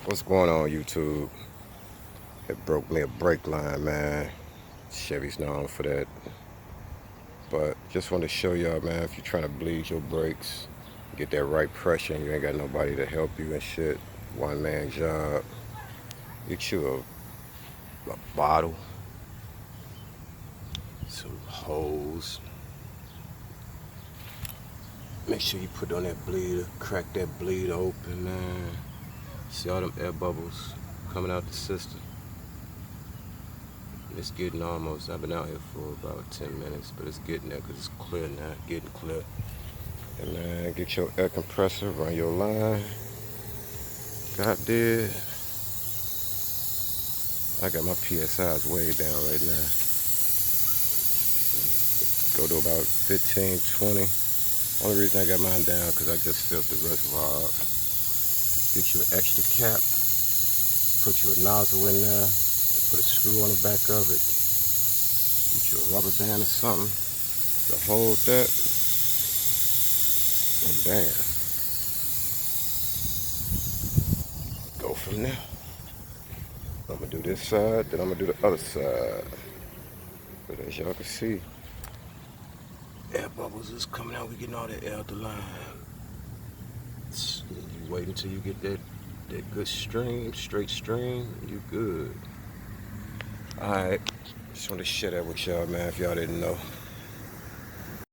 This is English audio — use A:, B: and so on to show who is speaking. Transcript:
A: What's going on, YouTube? It broke me a brake line, man. Chevy's known for that. But just want to show y'all, man, if you're trying to bleed your brakes, get that right pressure and you ain't got nobody to help you and shit, one man job, get you a bottle, some hose. Make sure you put on that bleeder, crack that bleeder open, man. See all them air bubbles coming out the system. It's getting almost, I've been out here for about 10 minutes, but it's getting there because it's clear now, getting clear. And man, get your air compressor, run your line. God did. I got my PSIs way down right now. Go to about 15, 20. Only reason I got mine down because I just filled the reservoir up. Get you an extra cap, put you a nozzle in there, put a screw on the back of it. Get you a rubber band or something to hold that. And bam. Go from there. I'm gonna do this side, then I'm gonna do the other side. But as y'all can see, air bubbles is coming out. We getting all that air out the line. You wait until you get that good stream, straight stream, you good. Alright, just want to share that with y'all, man, if y'all didn't know.